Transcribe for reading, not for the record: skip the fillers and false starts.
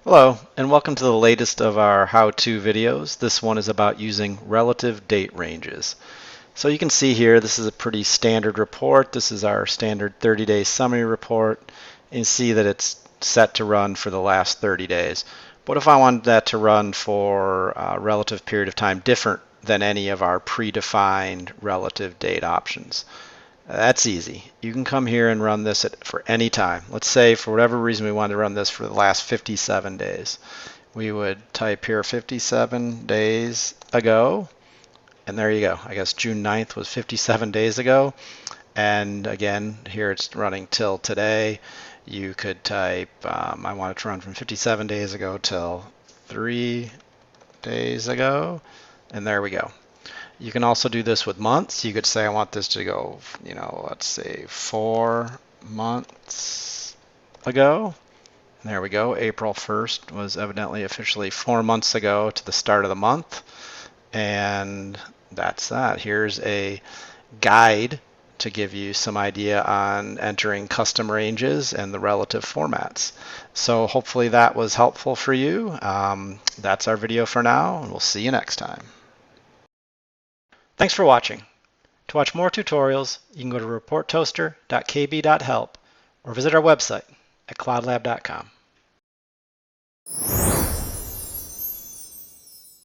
Hello, and welcome to the latest of our how-to videos. This one is about using relative date ranges. So you can see here, this is a pretty standard report. This is our standard 30-day summary report. And you see that it's set to run for the last 30 days. What if I wanted that to run for a relative period of time different than any of our predefined relative date options? That's easy. You can come here and run this for any time. Let's say for whatever reason we wanted to run this for the last 57 days. We would type here 57 days ago, and there you go. I guess June 9th was 57 days ago. And again, here it's running till today. You could type, I want it to run from 57 days ago till 3 days ago, and there we go. You can also do this with months. You could say I want this to go, let's say 4 months ago. And there we go. April 1st was evidently officially 4 months ago to the start of the month. And that's that. Here's a guide to give you some idea on entering custom ranges and the relative formats. So hopefully that was helpful for you. That's our video for now, and we'll see you next time. Thanks for watching. To watch more tutorials, you can go to reporttoaster.kb.help or visit our website at cloudlab.com.